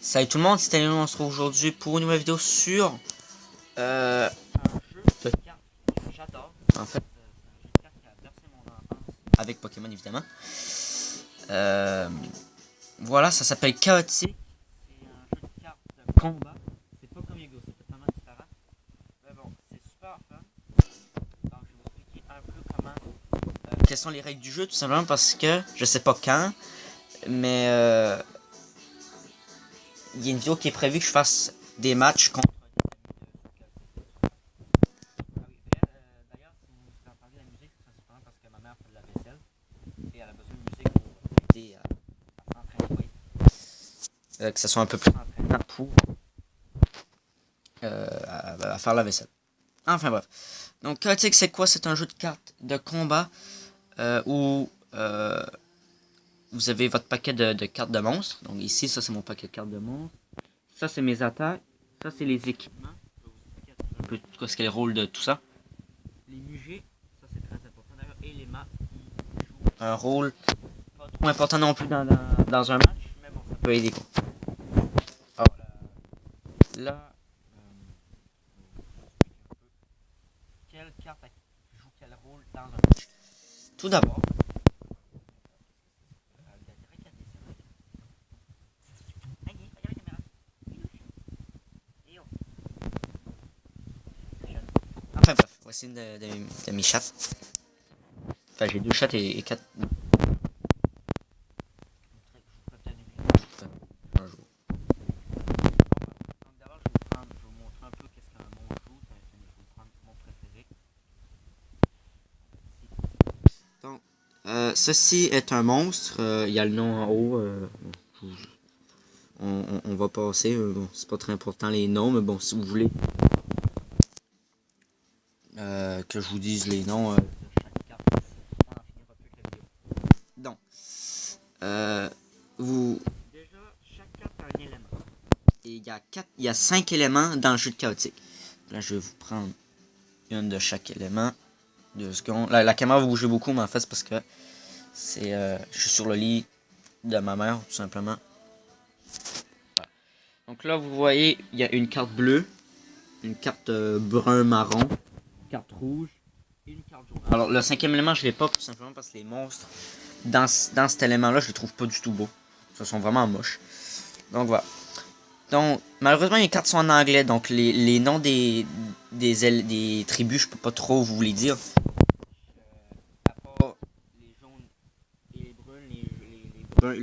Salut tout le monde, c'est Talion, on se retrouve aujourd'hui pour une nouvelle vidéo sur un jeu de cartes que j'adore. En fait, c'est un jeu de cartes qui a bercé mon enfance avec Pokémon évidemment. Voilà, ça s'appelle Chaotic. C'est un jeu de cartes de combat. C'est pas comme Yu-Gi-Oh, c'est totalement différent. Mais bon, c'est super fun. Donc je vais vous expliquer un peu comment, quelles sont les règles du jeu, tout simplement parce que je sais pas quand, mais il y a une vidéo qui est prévue que je fasse des matchs contre d'ailleurs, si vous entendez la musique, c'est principalement parce que ma mère fait de la vaisselle et elle a besoin de musique pour aider à s'entraîner. Que ce soit un peu plus entraînant pour à faire la vaisselle. Enfin bref. Donc, Chaotic, c'est quoi? C'est un jeu de cartes de combat où vous avez votre paquet de cartes de monstres. Donc, ici, ça, c'est mon paquet de cartes de monstres. Ça, c'est mes attaques. Ça, c'est les équipements. Je vais vous expliquer un peu ce qu'est le rôle de tout ça. Les musées, ça, c'est très important d'ailleurs. Et les maps, ils jouent un rôle pas trop important non plus dans un match, mais bon, ça peut aider quoi. Alors, là, quelle carte joue quel rôle dans un match? Tout d'abord, enfin bref, voici une de mes chats. Enfin, j'ai deux chats et quatre. Un jour. Donc d'abord, je vais vous montrer un peu qu'est-ce qu'un monstre joue. Je vais vous prendre mon préféré. Donc, ceci est un monstre. Il y a le nom en haut. On va passer. Bon, c'est pas très important les noms, mais bon, si vous voulez que je vous dise les noms de chaque carte, on en finira plus que la vidéo. Donc, vous. Déjà, chaque carte a un élément. Et il y a 5 éléments dans le jeu de Chaotic. Là, je vais vous prendre une de chaque élément. 2 secondes. La caméra va bouger beaucoup, mais en fait, c'est parce que je suis sur le lit de ma mère, tout simplement. Voilà. Donc là, vous voyez, il y a une carte bleue, une carte brun-marron, une carte rouge et une carte jaune. Alors, le 5e élément, je l'ai pas, tout simplement parce que les monstres, dans cet élément-là, je les trouve pas du tout beaux. Ils sont vraiment moches. Donc, voilà. Donc, malheureusement, les cartes sont en anglais, donc les noms des tribus, je peux pas trop vous les dire. À part les jaunes et les brunes,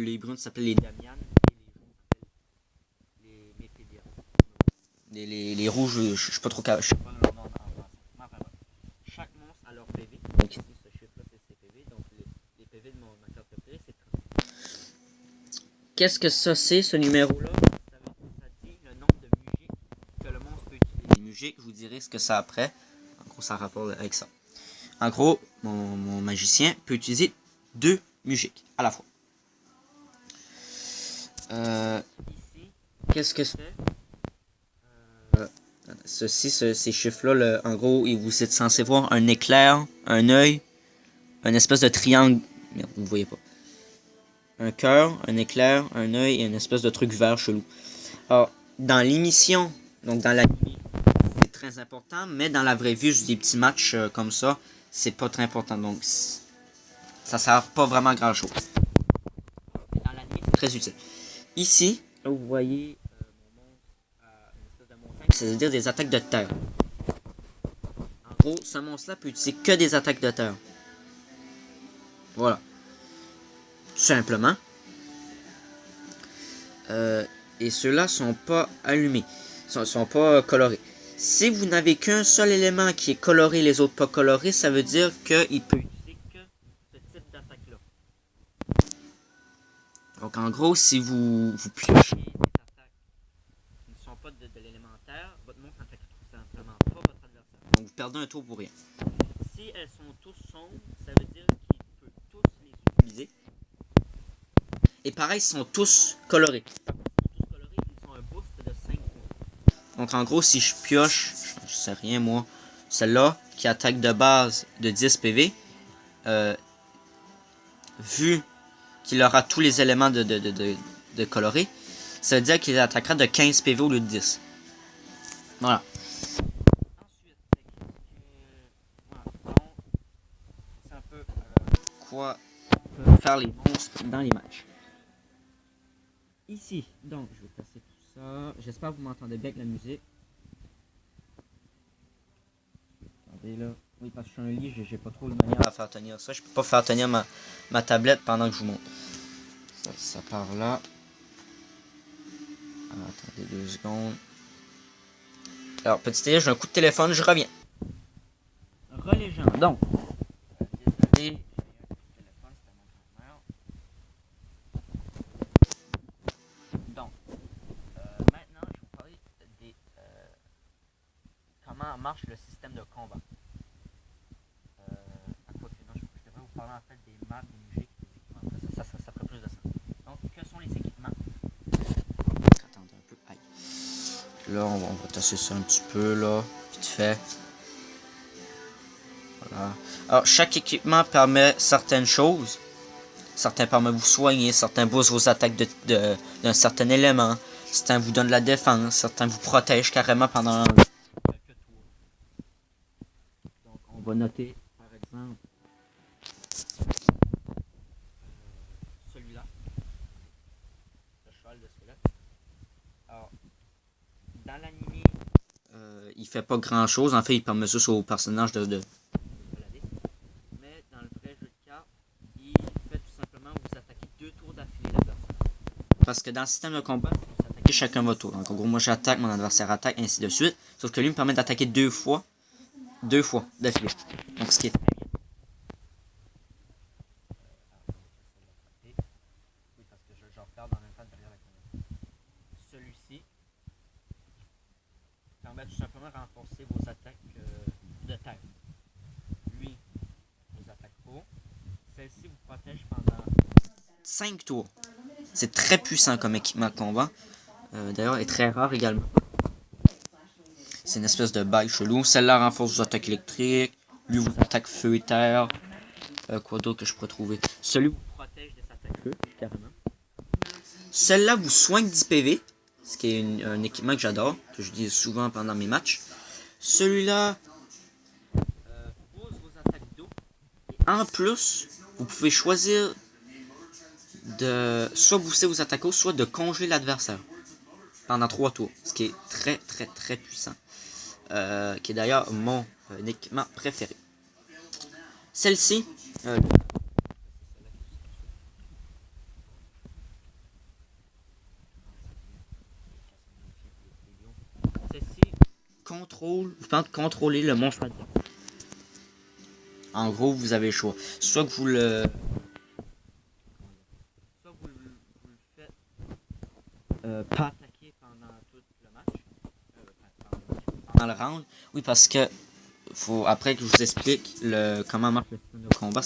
les brunes s'appellent les Damian et les jaunes s'appellent les Méphédia. Les rouges, je suis pas trop capable. Je sais pas leur nom en français. Enfin, bref. Chaque monstre a leur PV. Donc ici, ce chiffre-là, c'est ses PV. Donc les PV de ma carte préférée, c'est 30. Qu'est-ce que ça c'est, ce numéro-là? Ça dit le nombre de musiques que le monstre peut utiliser. Les musiques, je vous dirai ce que ça après. En gros, ça a rapport avec ça. En gros, mon magicien peut utiliser 2 musiques à la fois. Ici, qu'est-ce que c'est? Ceci, ces chiffres-là, en gros, vous êtes censé voir un éclair, un œil, une espèce de triangle. Merde, vous ne voyez pas. Un cœur, un éclair, un œil et une espèce de truc vert chelou. Alors, dans l'émission, donc dans l'anime, c'est très important, mais dans la vraie vie, juste des petits matchs comme ça, c'est pas très important. Donc, ça sert pas vraiment à grand chose. Mais dans l'anime, c'est très utile. Ici, là, vous voyez mon monstre à une espèce de montagne, c'est-à-dire des attaques de terre. En gros, ce monstre-là peut utiliser que des attaques de terre. Voilà. Tout simplement. Et ceux-là sont pas allumés. Sont pas colorés. Si vous n'avez qu'un seul élément qui est coloré, les autres pas colorés, ça veut dire qu'il peut utiliser que ce type d'attaque-là. Donc en gros, si vous piochez des attaques qui ne sont pas de l'élémentaire, votre monstre n'attaque tout simplement pas votre adversaire. Donc vous perdez un tour pour rien. Si elles sont tous sombres, ça veut dire qu'il peut tous les utiliser. Et pareil, ils sont tous colorés. Ils ont un boost de 5 points. Donc en gros, si je pioche, je sais rien moi, celle-là qui attaque de base de 10 PV, vu qu'il aura tous les éléments de coloré, Ça veut dire qu'il attaquera de 15 PV au lieu de 10. Voilà. Ensuite, voilà. Donc, c'est un peu quoi faire les monstres dans les matchs. Ici, donc, je vais passer tout ça. J'espère que vous m'entendez bien avec la musique. Attendez là. Oui, parce que je suis un lit, j'ai pas trop de manière à faire tenir ça. Je peux pas faire tenir ma tablette pendant que je vous montre. Ça part là. Alors, attendez 2 secondes. Alors, petit délai, j'ai un coup de téléphone, je reviens. Relégende. Donc, désolé. Donc, maintenant, je vais vous parler des comment marche le système de combat. À quoi que non, je devrais vous parler en fait des maps, des musiques, des équipements. Ça ferait plus de sens. Donc, que sont les équipements? Attendez un peu. Aïe. Là, on va tasser ça un petit peu, là, vite fait. Voilà. Alors, chaque équipement permet certaines choses. Certains permettent de vous soigner, certains boostent vos attaques d'un certain élément, certains vous donnent de la défense, certains vous protègent carrément pendant quelques tours. Donc, on va noter, par exemple, celui-là, le cheval de squelette. Alors, dans l'anime, il fait pas grand chose. En fait, il permet juste au personnage de mais dans le vrai jeu de cartes, il fait tout simplement vous attaquer 2 tours d'affilée l'adversaire. Parce que dans le système de combat, vous attaquez chacun votre tour. Donc en gros, moi j'attaque, mon adversaire attaque, ainsi de suite. Sauf que lui me permet d'attaquer 2 fois d'affilée. Donc ce qui est très bien. Oui, parce que je regarde en même temps derrière la caméra. Celui-ci permet tout simplement de renforcer vos attaques de terre. Lui, vos attaques haut. Celle-ci vous protège pendant 5 tours. C'est très puissant comme équipement de combat. D'ailleurs, est très rare également. C'est une espèce de bail chelou. Celle-là renforce vos attaques électriques. Lui vous attaque feu et terre. Quoi d'autre que je pourrais trouver? Celui vous protège des attaques feu, carrément. Celle-là vous soigne 10 PV. Ce qui est un équipement que j'adore. Que je dis souvent pendant mes matchs. Celui-là pose vos attaques d'eau. Et en plus, vous pouvez choisir de soit booster vos attaques, soit de congeler l'adversaire pendant 3 tours, ce qui est très très très puissant, qui est d'ailleurs mon équipement préféré. Celle-ci, vous pouvez contrôler le monstre. En gros, vous avez le choix, soit que vous le faites pas attaquer pendant tout le match, pendant le round. Oui, parce que faut après que je vous explique comment marche le système de combat.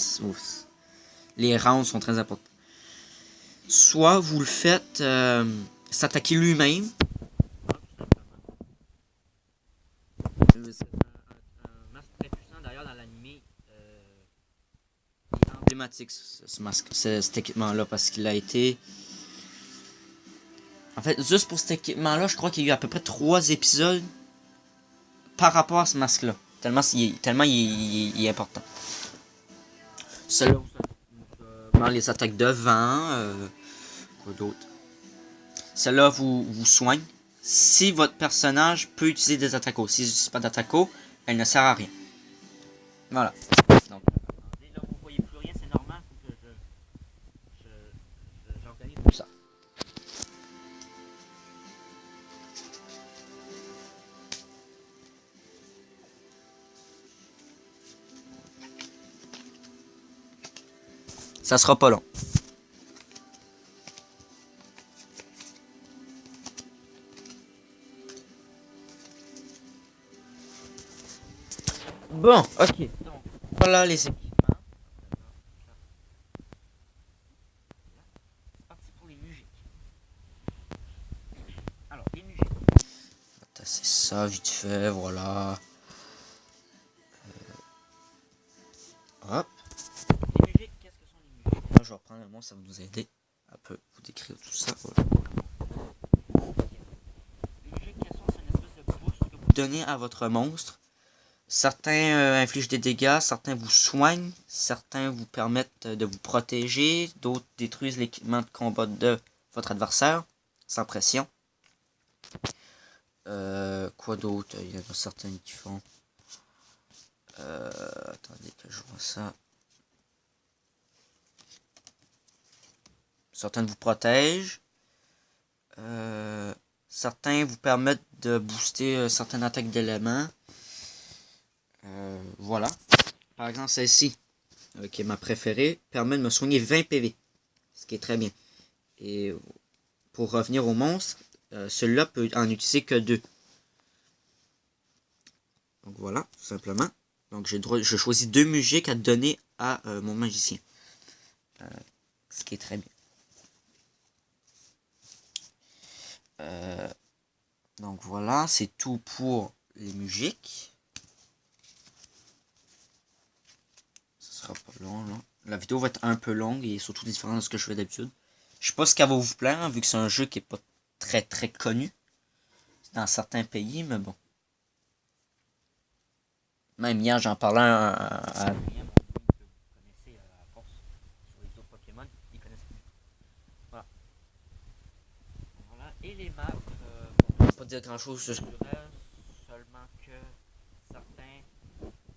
Les rounds sont très importants. Soit vous le faites s'attaquer lui-même. C'est un masque très puissant. D'ailleurs, dans l'anime, il est emblématique ce masque, cet équipement-là, parce qu'il a été. En fait, juste pour cet équipement-là, je crois qu'il y a eu à peu près 3 épisodes par rapport à ce masque-là. Tellement il est important. Celui-là, les attaques de vent. Quoi d'autre? Celle-là vous soigne. Si votre personnage peut utiliser des attaques, si je n'utilise pas d'attaque, elle ne sert à rien. Voilà. Donc, là vous voyez plus rien, c'est normal. Faut que j'organise tout ça. Ça sera pas long. Bon, ok. Donc, voilà les équipements. C'est parti pour les musiques. Alors, les musiques. C'est ça, vite fait, voilà. Hop. Les musiques, qu'est-ce que sont les musiques? Là, je vais reprendre le mot, ça va nous aider à peu vous décrire tout ça. Voilà. donnez à votre monstre. Certains infligent des dégâts, certains vous soignent, certains vous permettent de vous protéger, d'autres détruisent l'équipement de combat de votre adversaire, sans pression. Quoi d'autre? Il y en a certains qui font... attendez que je vois ça. Certains vous protègent. Certains vous permettent de booster certaines attaques d'éléments. Voilà. Par exemple, celle-ci, qui est ma préférée, permet de me soigner 20 PV. Ce qui est très bien. Et pour revenir au monstre, celui-là peut en utiliser que 2. Donc voilà, tout simplement. Donc je choisis 2 musiques à donner à mon magicien. Ce qui est très bien. Donc voilà, c'est tout pour les musiques. Ce sera pas long, là. La vidéo va être un peu longue et surtout différente de ce que je fais d'habitude. Je sais pas si qu'elle va vous plaire, hein, vu que c'est un jeu qui est pas très connu dans certains pays, mais bon. Même hier, j'en parlais à Adrien, mon ami que vous connaissez à force sur les autres Pokémon, ils connaissent plus. Voilà. Voilà. Et les maps, on ne peut pas dire grand chose sur seulement que certains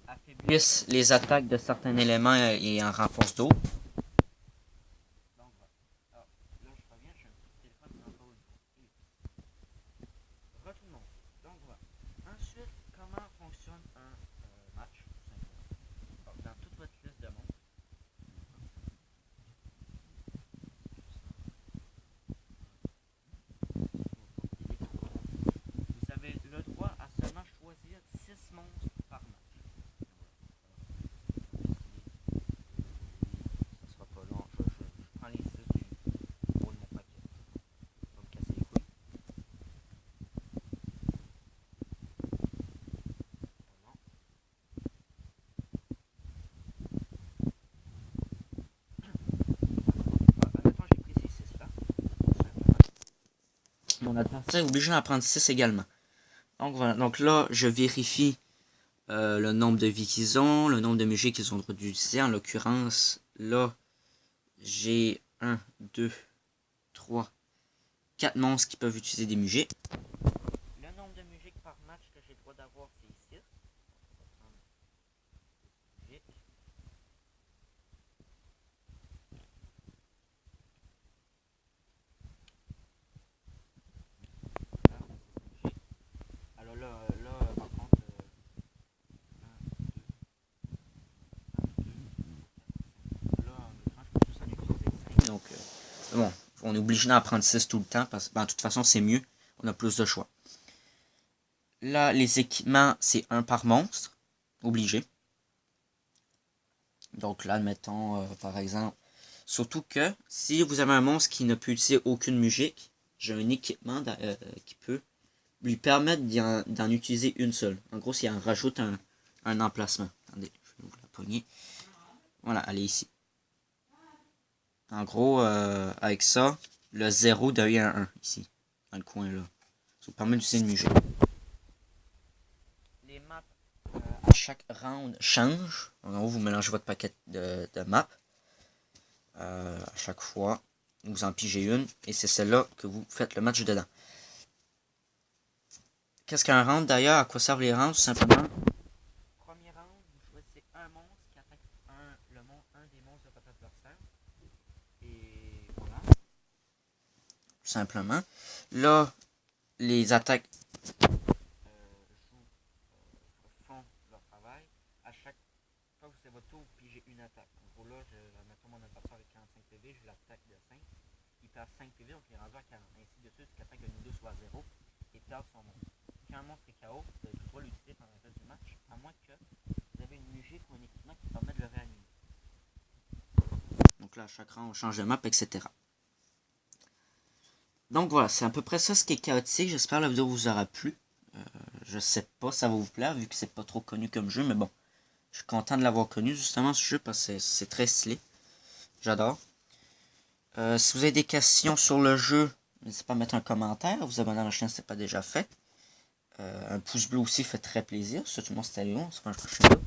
affaiblissent les attaques de certains éléments et en renforcent d'autres. Donc voilà. Alors, là je reviens, j'ai un petit téléphone qui s'envole. Re tout le monde. Donc voilà. Ensuite, comment fonctionne un match, tout simplement. Alors, dans toute votre liste de monstres, vous avez le droit à seulement choisir 6 monstres par match. Ça sera pas long. Je prends les 6 du haut de mon paquet. Pas me casser les couilles. Non. Honnêtement, j'ai pris ces 6 là. Mon adversaire est obligé d'en prendre 6 également. Donc voilà. Donc là, je vérifie le nombre de vies qu'ils ont, le nombre de musiques qu'ils ont le droit d'utiliser. En l'occurrence, là, j'ai 1, 2, 3, 4 monstres qui peuvent utiliser des musiques. Le nombre de musiques par match que j'ai le droit d'avoir, c'est 6. Alors là par contre, 1, 2, 1, 2, là, en l'occurrence, je peux tous en utiliser 5. Donc, bon, on est obligé d'en prendre 6 tout le temps, parce que de toute façon, c'est mieux. On a plus de choix. Là, les équipements, c'est 1 par monstre. Obligé. Donc là, admettons, par exemple, surtout que si vous avez un monstre qui ne peut utiliser aucune musique, j'ai un équipement qui peut lui permettre d'en utiliser une seule. En gros, s'il en rajoute un emplacement. Attendez, je vais vous la pogner. Voilà, elle est ici. En gros, avec ça, le 0 devient un 1 ici, dans le coin là. Ça vous permet d'utiliser une musique. Les maps à chaque round changent. En gros, vous mélangez votre paquet de maps. À chaque fois, vous en pigez une. Et c'est celle-là que vous faites le match dedans. Qu'est-ce qu'un round d'ailleurs? À quoi servent les rounds? Tout simplement. Premier round, vous choisissez un monstre qui attaque un des monstres de votre adversaire. Et voilà. Tout simplement. Là, les attaques font leur travail. À chaque fois que vous faites votre tour, vous pigez une attaque. En gros, là, mettons mon adversaire avec 45 PV, je l'attaque de 5. Il perd 5 PV, donc il est rendu à 40. Ainsi de suite, jusqu'à temps que le niveau soit 0 et perd son monstre. Quand un monstre est KO, vous avez le droit de l'utiliser pendant le reste du match, à moins que vous avez une musique ou un équipement qui permet de le réanimer. Donc là, à chaque rang, on change de map, etc. Donc voilà, c'est à peu près ça ce qui est chaotique. J'espère que la vidéo vous aura plu. Je sais pas si ça va vous plaire, vu que c'est pas trop connu comme jeu, mais bon. Je suis content de l'avoir connu, justement, ce jeu, parce que c'est très stylé. J'adore. Si vous avez des questions sur le jeu, n'hésitez pas à mettre un commentaire. Vous abonner à la chaîne si ce n'est pas déjà fait. Un pouce bleu aussi fait très plaisir. Ça, tout le monde, c'était long. On se fait un prochain vidéo.